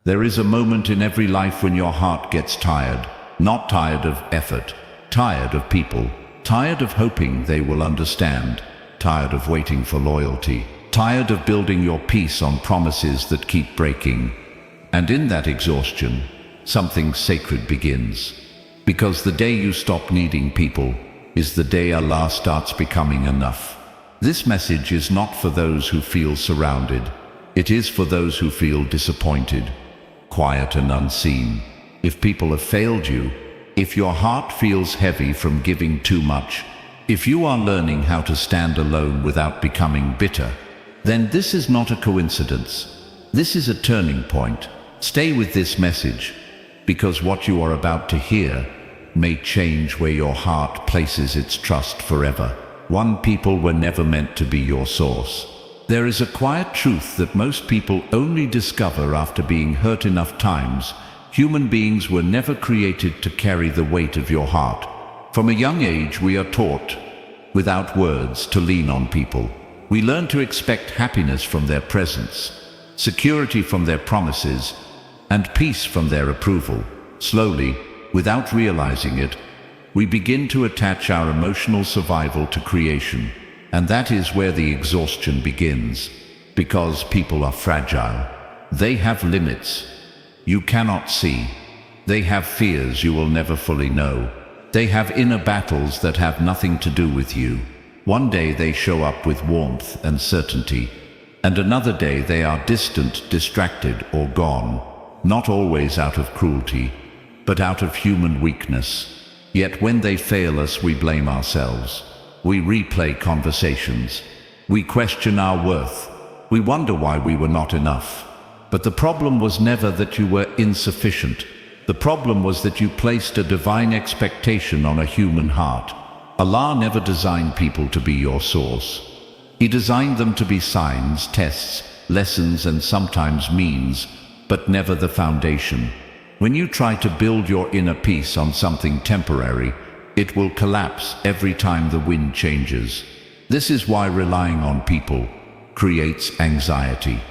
There is a moment in every life when your heart gets tired, not tired of effort, tired of people, tired of hoping they will understand, tired of waiting for loyalty, tired of building your peace on promises that keep breaking. And in that exhaustion, something sacred begins. Because the day you stop needing people is the day Allah starts becoming enough. This message is not for those who feel surrounded. It is for those who feel disappointed, quiet and unseen. If people have failed you, if your heart feels heavy from giving too much, if you are learning how to stand alone without becoming bitter, then this is not a coincidence. This is a turning point. Stay with this message, because what you are about to hear may change where your heart places its trust forever. People were never meant to be your source. There is a quiet truth that most people only discover after being hurt enough times. Human beings were never created to carry the weight of your heart. From a young age, we are taught, without words, to lean on people. We learn to expect happiness from their presence, security from their promises, and peace from their approval. Slowly, without realizing it, we begin to attach our emotional survival to creation. And that is where the exhaustion begins. Because people are fragile. They have limits you cannot see. They have fears you will never fully know. They have inner battles that have nothing to do with you. One day they show up with warmth and certainty, and another day they are distant, distracted, or gone. Not always out of cruelty, but out of human weakness. Yet when they fail us, we blame ourselves. We replay conversations. We question our worth. We wonder why we were not enough. But the problem was never that you were insufficient. The problem was that you placed a divine expectation on a human heart. Allah never designed people to be your source. He designed them to be signs, tests, lessons, and sometimes means, but never the foundation. When you try to build your inner peace on something temporary, it will collapse every time the wind changes. This is why relying on people creates anxiety.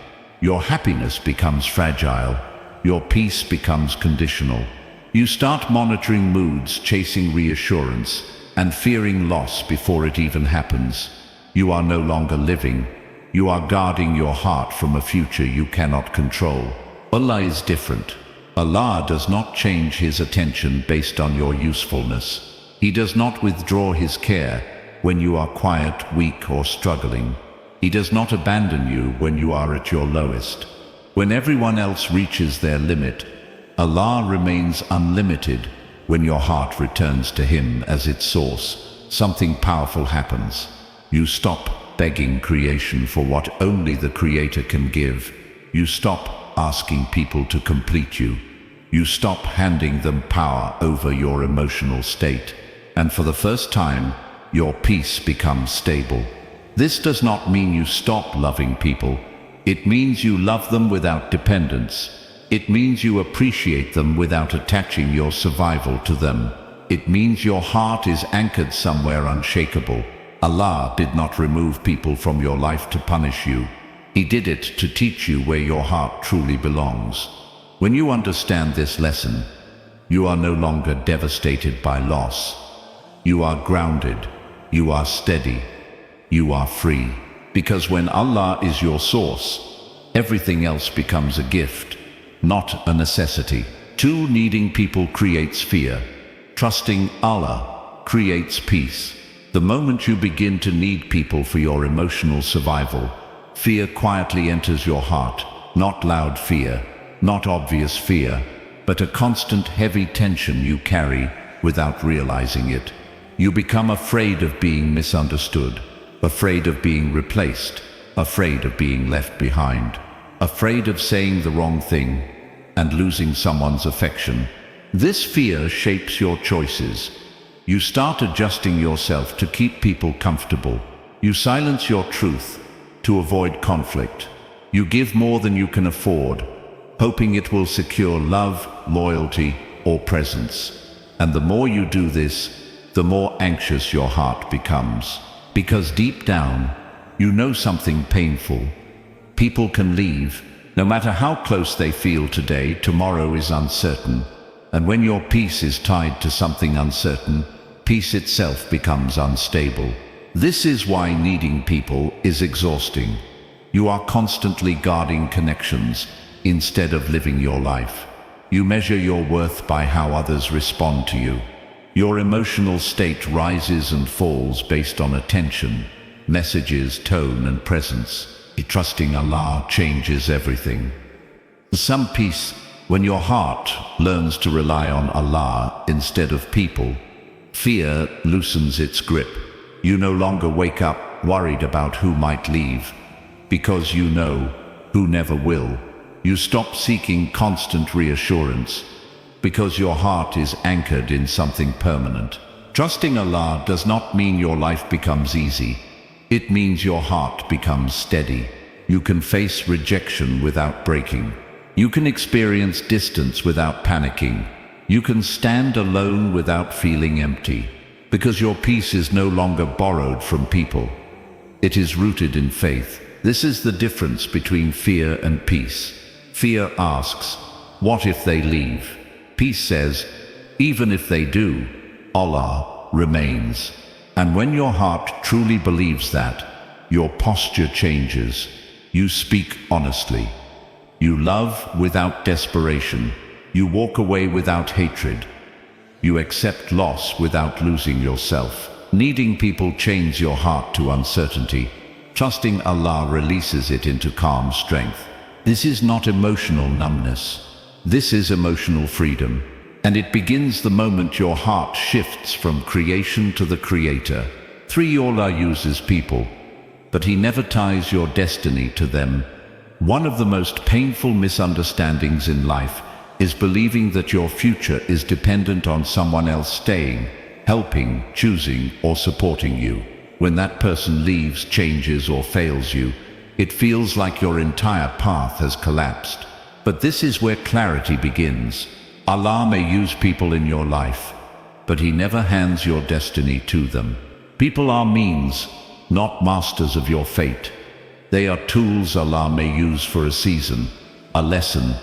Your happiness becomes fragile. Your peace becomes conditional. You start monitoring moods, chasing reassurance, and fearing loss before it even happens. You are no longer living. You are guarding your heart from a future you cannot control. Allah is different. Allah does not change His attention based on your usefulness. He does not withdraw His care when you are quiet, weak, or struggling. He does not abandon you when you are at your lowest. When everyone else reaches their limit, Allah remains unlimited. When your heart returns to Him as its source, something powerful happens. You stop begging creation for what only the Creator can give. You stop asking people to complete you. You stop handing them power over your emotional state. And for the first time, your peace becomes stable. This does not mean you stop loving people. It means you love them without dependence. It means you appreciate them without attaching your survival to them. It means your heart is anchored somewhere unshakable. Allah did not remove people from your life to punish you. He did it to teach you where your heart truly belongs. When you understand this lesson, you are no longer devastated by loss. You are grounded. You are steady. You are free. Because when Allah is your source, everything else becomes a gift, not a necessity. Too needing people creates fear. Trusting Allah creates peace. The moment you begin to need people for your emotional survival, fear quietly enters your heart. Not loud fear, not obvious fear, but a constant heavy tension you carry without realizing it. You become afraid of being misunderstood, afraid of being replaced, afraid of being left behind, afraid of saying the wrong thing and losing someone's affection. This fear shapes your choices. You start adjusting yourself to keep people comfortable. You silence your truth to avoid conflict. You give more than you can afford, hoping it will secure love, loyalty, or presence. And the more you do this, the more anxious your heart becomes. Because deep down, you know something painful. People can leave, No matter how close they feel today, tomorrow is uncertain. And when your peace is tied to something uncertain, peace itself becomes unstable. This is why needing people is exhausting. You are constantly guarding connections instead of living your life. You measure your worth by how others respond to you. Your emotional state rises and falls based on attention, messages, tone, and presence. Trusting Allah changes everything. Some peace when your heart learns to rely on Allah instead of people. Fear loosens its grip. You no longer wake up worried about who might leave, because you know who never will. You stop seeking constant reassurance, because your heart is anchored in something permanent. Trusting Allah does not mean your life becomes easy. It means your heart becomes steady. You can face rejection without breaking. You can experience distance without panicking. You can stand alone without feeling empty, because your peace is no longer borrowed from people. It is rooted in faith. This is the difference between fear and peace. Fear asks, what if they leave? Peace says, even if they do, Allah remains. And when your heart truly believes that, your posture changes. You speak honestly. You love without desperation. You walk away without hatred. You accept loss without losing yourself. Needing people chains your heart to uncertainty. Trusting Allah releases it into calm strength. This is not emotional numbness. This is emotional freedom. And it begins the moment your heart shifts from creation to the Creator. Allah uses people, but He never ties your destiny to them. One of the most painful misunderstandings in life is believing that your future is dependent on someone else staying, helping, choosing, or supporting you. When that person leaves, changes, or fails you, it feels like your entire path has collapsed. But this is where clarity begins. Allah may use people in your life, but He never hands your destiny to them. People are means, not masters of your fate. They are tools Allah may use for a season, a lesson,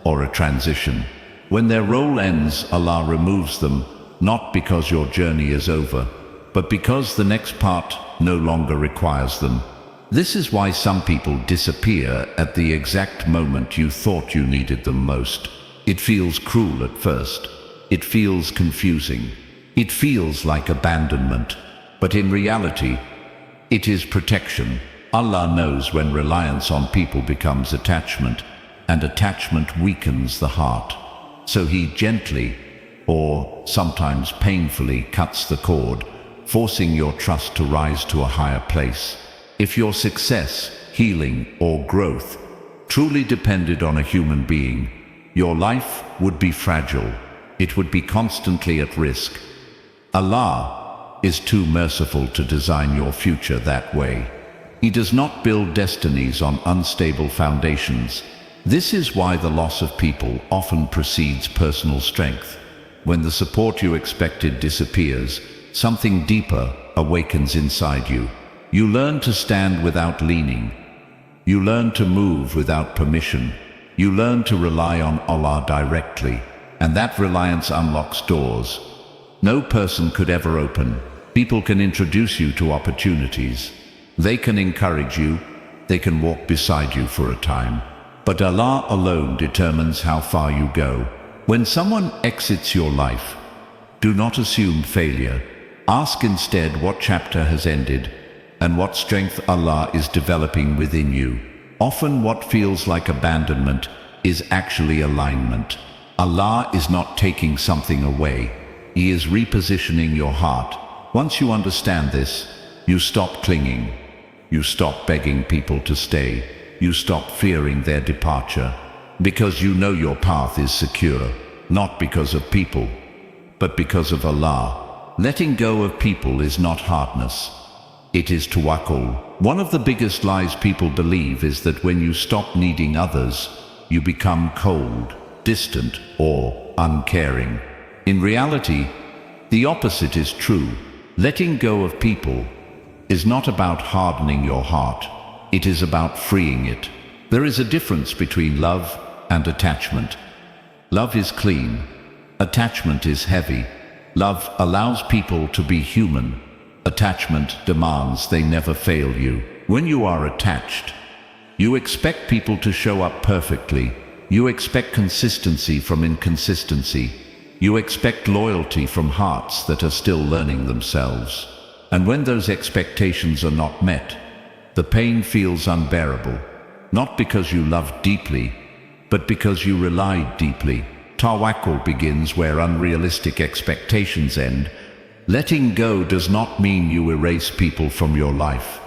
or a transition. When their role ends, Allah removes them, not because your journey is over, but because the next part no longer requires them. This is why some people disappear at the exact moment you thought you needed them most. It feels cruel at first. It feels confusing. It feels like abandonment. But in reality, it is protection. Allah knows when reliance on people becomes attachment, and attachment weakens the heart. So He gently, or sometimes painfully, cuts the cord, forcing your trust to rise to a higher place. If your success, healing, or growth truly depended on a human being, your life would be fragile. It would be constantly at risk. Allah is too merciful to design your future that way. He does not build destinies on unstable foundations. This is why the loss of people often precedes personal strength. When the support you expected disappears, something deeper awakens inside you. You learn to stand without leaning. You learn to move without permission. You learn to rely on Allah directly, and that reliance unlocks doors no person could ever open. People can introduce you to opportunities. They can encourage you. They can walk beside you for a time. But Allah alone determines how far you go. When someone exits your life, do not assume failure. Ask instead what chapter has ended and what strength Allah is developing within you. Often what feels like abandonment is actually alignment. Allah is not taking something away. He is repositioning your heart. Once you understand this, you stop clinging. You stop begging people to stay. You stop fearing their departure, because you know your path is secure, not because of people, but because of Allah. Letting go of people is not hardness. It is tawakkul. One of the biggest lies people believe is that when you stop needing others, you become cold, distant, or uncaring. In reality, the opposite is true. Letting go of people is not about hardening your heart. It is about freeing it. There is a difference between love and attachment. Love is clean. Attachment is heavy. Love allows people to be human. Attachment demands they never fail you. When you are attached, you expect people to show up perfectly. You expect consistency from inconsistency. You expect loyalty from hearts that are still learning themselves. And when those expectations are not met, the pain feels unbearable. Not because you loved deeply, but because you relied deeply. Tawakkul begins where unrealistic expectations end. Letting go does not mean you erase people from your life.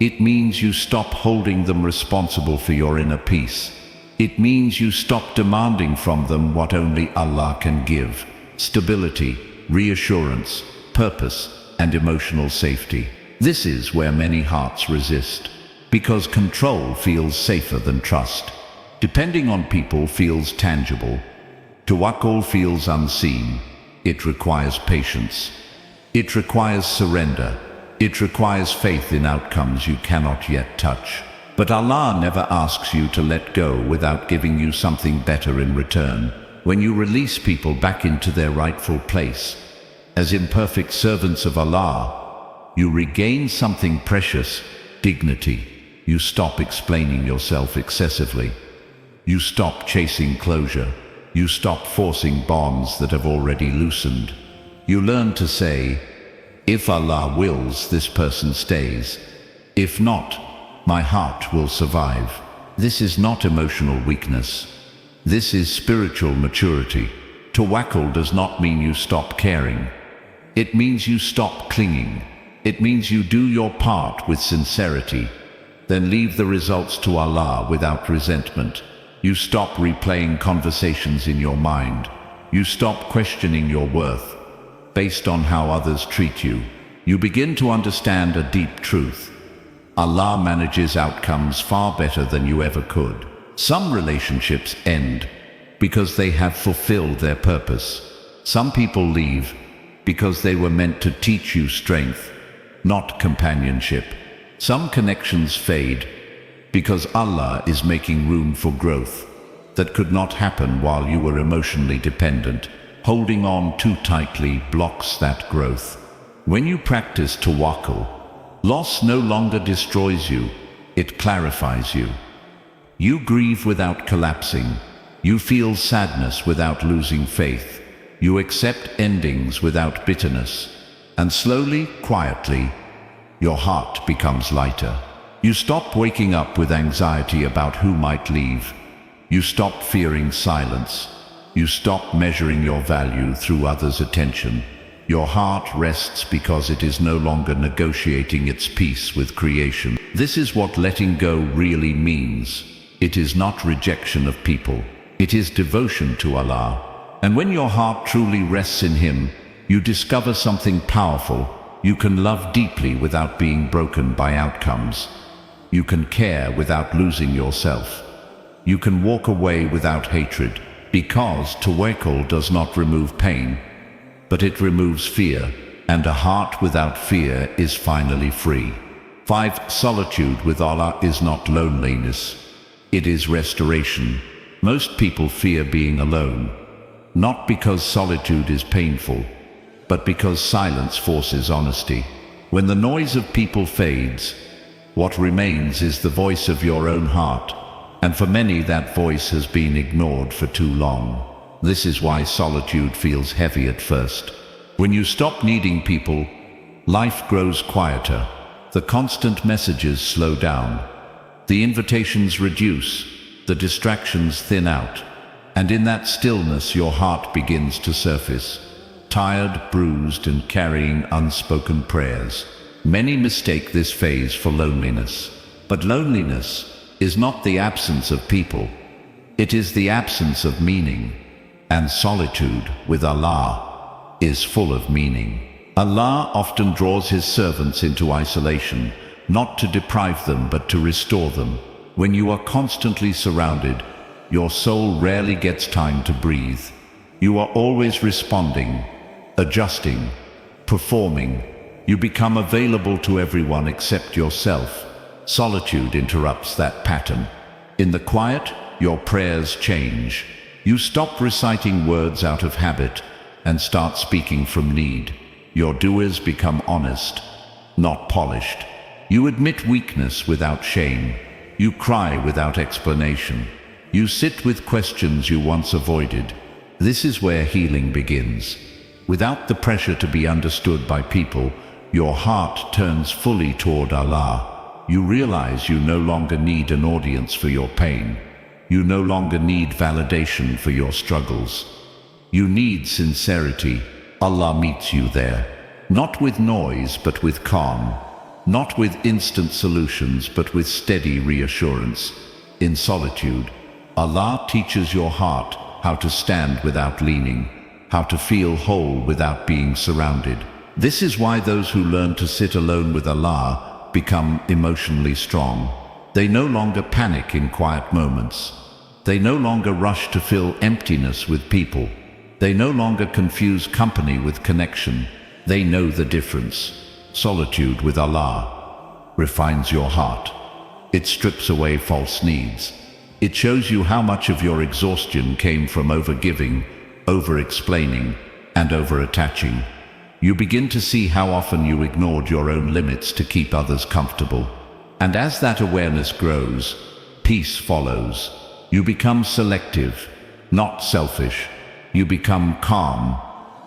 It means you stop holding them responsible for your inner peace. It means you stop demanding from them what only Allah can give: stability, reassurance, purpose, and emotional safety. This is where many hearts resist, because control feels safer than trust. Depending on people feels tangible. Tawakkul feels unseen. It requires patience. It requires surrender. It requires faith in outcomes you cannot yet touch. But Allah never asks you to let go without giving you something better in return. When you release people back into their rightful place, as imperfect servants of Allah, you regain something precious: dignity. You stop explaining yourself excessively. You stop chasing closure. You stop forcing bonds that have already loosened. You learn to say, if Allah wills, this person stays. If not, my heart will survive. This is not emotional weakness. This is spiritual maturity. Tawakkul does not mean you stop caring. It means you stop clinging. It means you do your part with sincerity, then leave the results to Allah without resentment. You stop replaying conversations in your mind. You stop questioning your worth based on how others treat you. You begin to understand a deep truth: Allah manages outcomes far better than you ever could. Some relationships end because they have fulfilled their purpose. Some people leave because they were meant to teach you strength, not companionship. Some connections fade because Allah is making room for growth that could not happen while you were emotionally dependent. Holding on too tightly blocks that growth. When you practice tawakkul, loss no longer destroys you, it clarifies you. You grieve without collapsing. You feel sadness without losing faith. You accept endings without bitterness. And slowly, quietly, your heart becomes lighter. You stop waking up with anxiety about who might leave. You stop fearing silence. You stop measuring your value through others' attention. Your heart rests because it is no longer negotiating its peace with creation. This is what letting go really means. It is not rejection of people. It is devotion to Allah. And when your heart truly rests in Him, you discover something powerful. You can love deeply without being broken by outcomes. You can care without losing yourself. You can walk away without hatred, because tawakkul does not remove pain, but it removes fear, and a heart without fear is finally free. 5. Solitude with Allah is not loneliness. It is restoration. Most people fear being alone, not because solitude is painful, but because silence forces honesty. When the noise of people fades, what remains is the voice of your own heart, and for many that voice has been ignored for too long. This is why solitude feels heavy at first. When you stop needing people, life grows quieter. The constant messages slow down. The invitations reduce. The distractions thin out. And in that stillness your heart begins to surface, tired, bruised, and carrying unspoken prayers. Many mistake this phase for loneliness. But loneliness is not the absence of people. It is the absence of meaning. And solitude with Allah is full of meaning. Allah often draws His servants into isolation, not to deprive them but to restore them. When you are constantly surrounded, your soul rarely gets time to breathe. You are always responding, adjusting, performing. You become available to everyone except yourself. Solitude interrupts that pattern. In the quiet, your prayers change. You stop reciting words out of habit and start speaking from need. Your du'as become honest, not polished. You admit weakness without shame. You cry without explanation. You sit with questions you once avoided. This is where healing begins. Without the pressure to be understood by people, your heart turns fully toward Allah. You realize you no longer need an audience for your pain. You no longer need validation for your struggles. You need sincerity. Allah meets you there. Not with noise, but with calm. Not with instant solutions, but with steady reassurance. In solitude, Allah teaches your heart how to stand without leaning, how to feel whole without being surrounded. This is why those who learn to sit alone with Allah become emotionally strong. They no longer panic in quiet moments. They no longer rush to fill emptiness with people. They no longer confuse company with connection. They know the difference. Solitude with Allah refines your heart. It strips away false needs. It shows you how much of your exhaustion came from overgiving, over-explaining, and over-attaching. You begin to see how often you ignored your own limits to keep others comfortable. And as that awareness grows, peace follows. You become selective, not selfish. You become calm,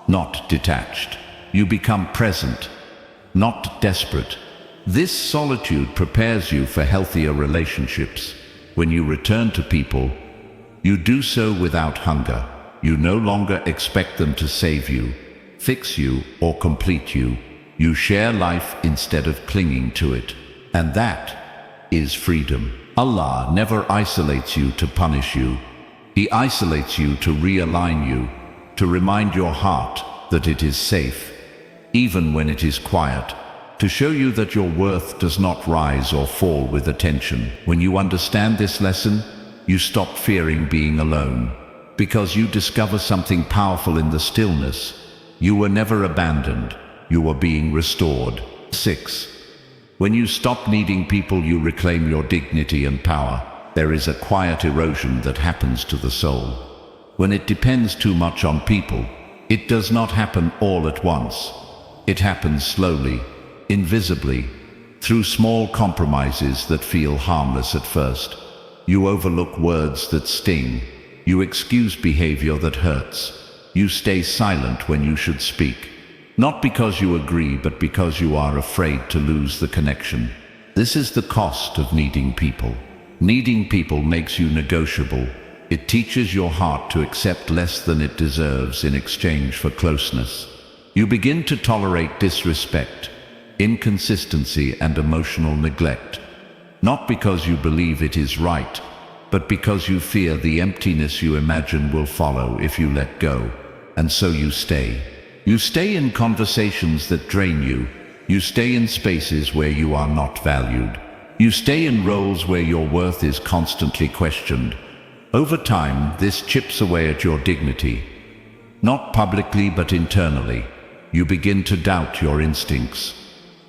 not detached. You become present, not desperate. This solitude prepares you for healthier relationships. When you return to people, you do so without hunger. You no longer expect them to save you, fix you, or complete you. You share life instead of clinging to it. And that is freedom. Allah never isolates you to punish you. He isolates you to realign you, to remind your heart that it is safe, even when it is quiet, to show you that your worth does not rise or fall with attention. When you understand this lesson, you stop fearing being alone, because you discover something powerful in the stillness. You were never abandoned, you were being restored. 6. When you stop needing people, you reclaim your dignity and power. There is a quiet erosion that happens to the soul. When it depends too much on people, it does not happen all at once. It happens slowly, invisibly, through small compromises that feel harmless at first. You overlook words that sting. You excuse behavior that hurts. You stay silent when you should speak. Not because you agree, but because you are afraid to lose the connection. This is the cost of needing people. Needing people makes you negotiable. It teaches your heart to accept less than it deserves in exchange for closeness. You begin to tolerate disrespect, inconsistency, and emotional neglect. Not because you believe it is right, but because you fear the emptiness you imagine will follow if you let go. And so you stay. You stay in conversations that drain you. You stay in spaces where you are not valued. You stay in roles where your worth is constantly questioned. Over time, this chips away at your dignity. Not publicly, but internally. You begin to doubt your instincts.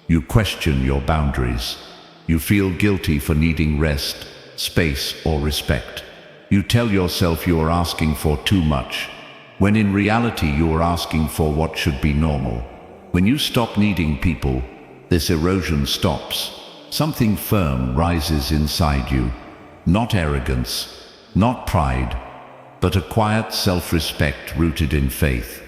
You question your boundaries. You feel guilty for needing rest, space, or respect. You tell yourself you are asking for too much, when in reality you are asking for what should be normal. When you stop needing people, this erosion stops. Something firm rises inside you. Not arrogance, not pride, but a quiet self-respect rooted in faith.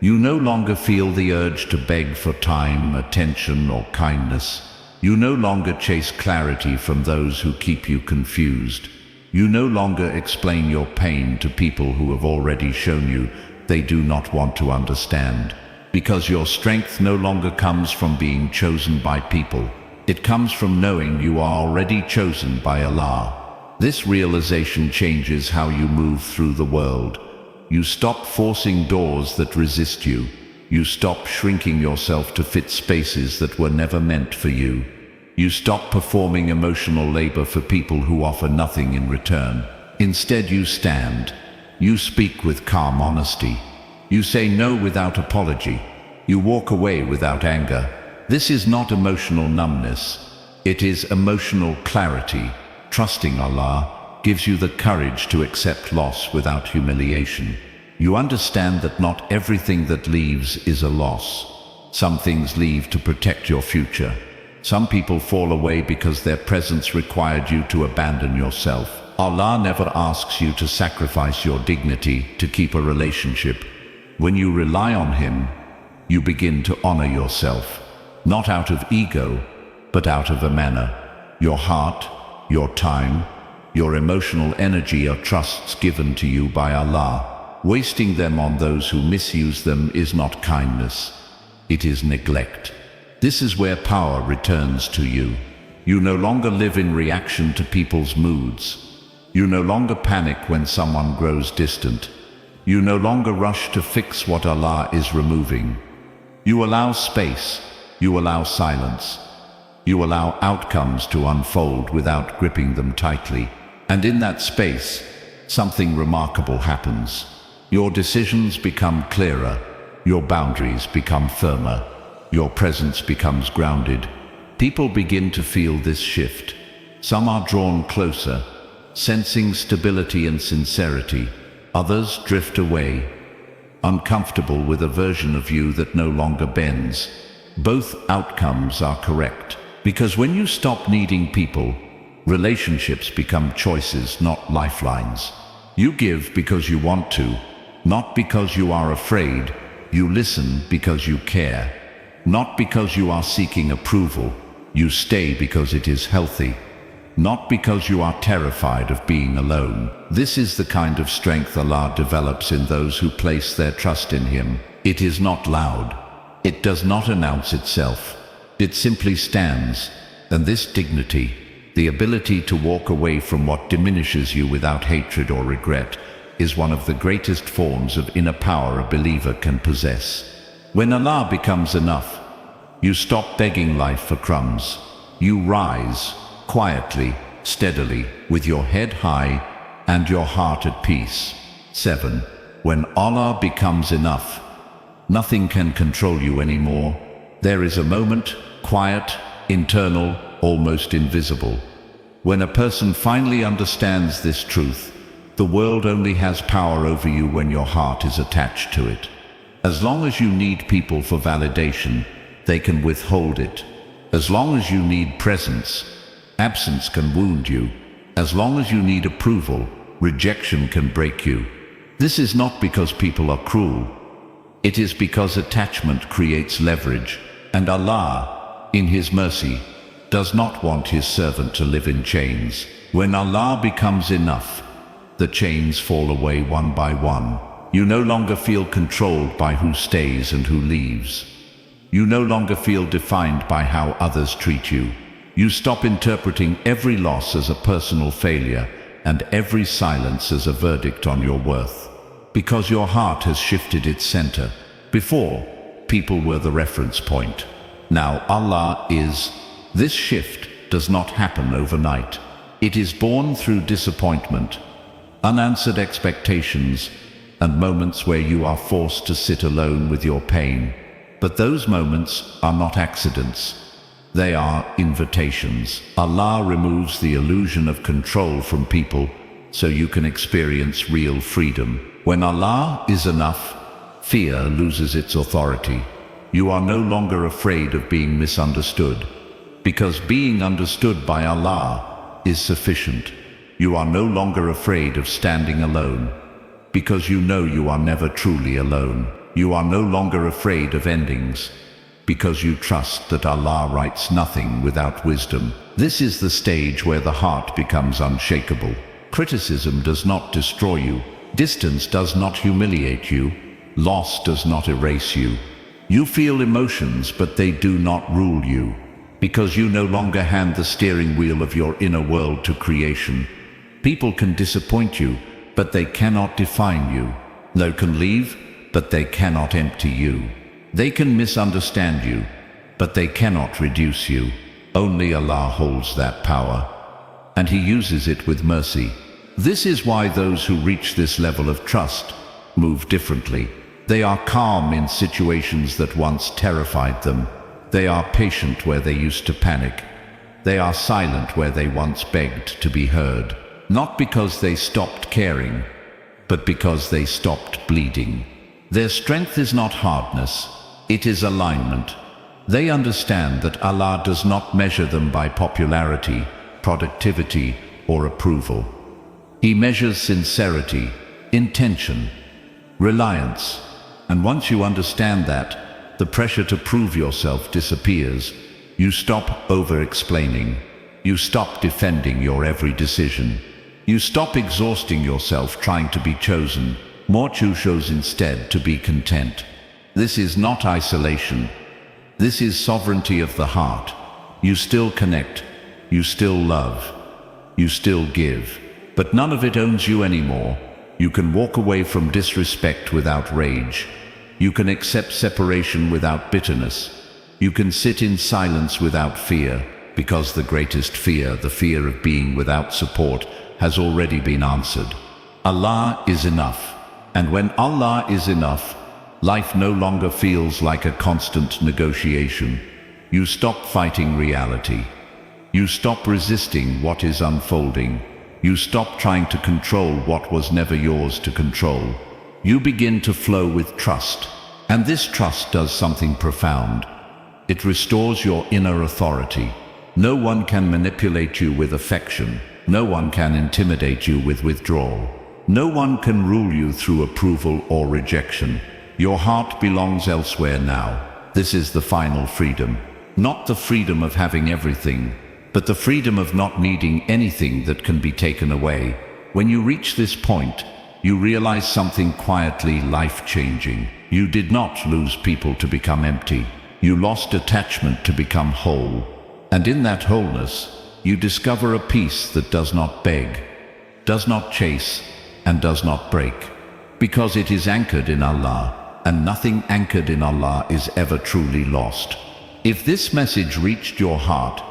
You no longer feel the urge to beg for time, attention, or kindness. You no longer chase clarity from those who keep you confused. You no longer explain your pain to people who have already shown you they do not want to understand. Because your strength no longer comes from being chosen by people. It comes from knowing you are already chosen by Allah. This realization changes how you move through the world. You stop forcing doors that resist you. You stop shrinking yourself to fit spaces that were never meant for you. You stop performing emotional labor for people who offer nothing in return. Instead, you stand. You speak with calm honesty. You say no without apology. You walk away without anger. This is not emotional numbness. It is emotional clarity, trusting Allah, gives you the courage to accept loss without humiliation. You understand that not everything that leaves is a loss. Some things leave to protect your future. Some people fall away because their presence required you to abandon yourself. Allah never asks you to sacrifice your dignity to keep a relationship. When you rely on Him, you begin to honor yourself, not out of ego, but out of amana. Your heart, your time, your emotional energy are trusts given to you by Allah. Wasting them on those who misuse them is not kindness, it is neglect. This is where power returns to you. You no longer live in reaction to people's moods. You no longer panic when someone grows distant. You no longer rush to fix what Allah is removing. You allow space, you allow silence. You allow outcomes to unfold without gripping them tightly. And in that space, something remarkable happens. Your decisions become clearer, your boundaries become firmer, your presence becomes grounded. People begin to feel this shift. Some are drawn closer, sensing stability and sincerity. Others drift away, uncomfortable with a version of you that no longer bends. Both outcomes are correct, because when you stop needing people, relationships become choices, not lifelines. You give because you want to, not because you are afraid. You listen because you care, not because you are seeking approval. You stay because it is healthy, not because you are terrified of being alone. This is the kind of strength Allah develops in those who place their trust in Him. It is not loud. It does not announce itself. It simply stands. And this dignity, the ability to walk away from what diminishes you without hatred or regret, is one of the greatest forms of inner power a believer can possess. When Allah becomes enough, you stop begging life for crumbs. You rise, quietly, steadily, with your head high and your heart at peace. 7. When Allah becomes enough, nothing can control you anymore. There is a moment, quiet, internal, almost invisible. When a person finally understands this truth, the world only has power over you when your heart is attached to it. As long as you need people for validation, they can withhold it. As long as you need presence, absence can wound you. As long as you need approval, rejection can break you. This is not because people are cruel. It is because attachment creates leverage, and Allah, in His mercy, does not want His servant to live in chains. When Allah becomes enough, the chains fall away one by one. You no longer feel controlled by who stays and who leaves. You no longer feel defined by how others treat you. You stop interpreting every loss as a personal failure and every silence as a verdict on your worth, because your heart has shifted its center. Before, people were the reference point. Now Allah is. This shift does not happen overnight. It is born through disappointment, unanswered expectations, and moments where you are forced to sit alone with your pain. But those moments are not accidents. They are invitations. Allah removes the illusion of control from people so you can experience real freedom. When Allah is enough, fear loses its authority. You are no longer afraid of being misunderstood, because being understood by Allah is sufficient. You are no longer afraid of standing alone, because you know you are never truly alone. You are no longer afraid of endings, because you trust that Allah writes nothing without wisdom. This is the stage where the heart becomes unshakable. Criticism does not destroy you. Distance does not humiliate you. Loss does not erase you. You feel emotions, but they do not rule you, because you no longer hand the steering wheel of your inner world to creation. People can disappoint you, but they cannot define you. They can leave, but they cannot empty you. They can misunderstand you, but they cannot reduce you. Only Allah holds that power, and He uses it with mercy. This is why those who reach this level of trust move differently. They are calm in situations that once terrified them. They are patient where they used to panic. They are silent where they once begged to be heard. not because they stopped caring, but because they stopped bleeding. Their strength is not hardness, it is alignment. They understand that Allah does not measure them by popularity, productivity, or approval. He measures sincerity, intention, reliance. And once you understand that, the pressure to prove yourself disappears. You stop over-explaining. You stop defending your every decision. You stop exhausting yourself trying to be chosen. More choose instead to be content. This is not isolation. This is sovereignty of the heart. You still connect. You still love. You still give. But none of it owns you anymore. You can walk away from disrespect without rage. You can accept separation without bitterness. You can sit in silence without fear, because the greatest fear, the fear of being without support, has already been answered. Allah is enough. And when Allah is enough, life no longer feels like a constant negotiation. You stop fighting reality. You stop resisting what is unfolding. You stop trying to control what was never yours to control. You begin to flow with trust. And this trust does something profound. It restores your inner authority. No one can manipulate you with affection. No one can intimidate you with withdrawal. No one can rule you through approval or rejection. Your heart belongs elsewhere now. This is the final freedom. Not the freedom of having everything, but the freedom of not needing anything that can be taken away. When you reach this point, you realize something quietly life-changing. You did not lose people to become empty. You lost attachment to become whole. And in that wholeness, you discover a peace that does not beg, does not chase, and does not break. Because it is anchored in Allah, and nothing anchored in Allah is ever truly lost. If this message reached your heart,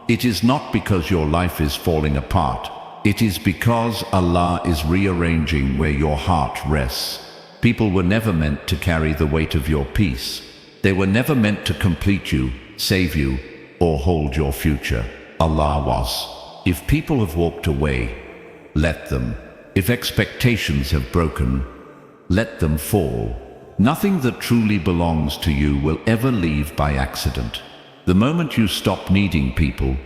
it is not because your life is falling apart. It is because Allah is rearranging where your heart rests. People were never meant to carry the weight of your peace. They were never meant to complete you, save you, or hold your future. Allah was. If people have walked away, let them. If expectations have broken, let them fall. Nothing that truly belongs to you will ever leave by accident. The moment you stop needing people,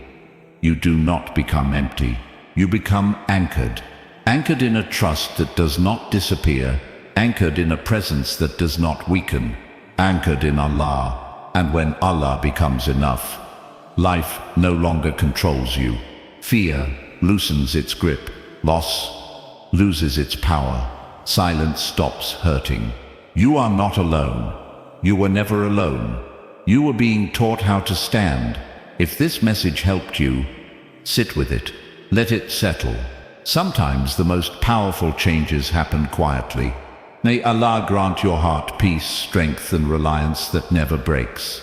you do not become empty. You become anchored. Anchored in a trust that does not disappear. Anchored in a presence that does not weaken. Anchored in Allah. And when Allah becomes enough, life no longer controls you. Fear loosens its grip. Loss loses its power. Silence stops hurting. You are not alone. You were never alone. You were being taught how to stand. If this message helped you, sit with it. Let it settle. Sometimes the most powerful changes happen quietly. May Allah grant your heart peace, strength, and reliance that never breaks.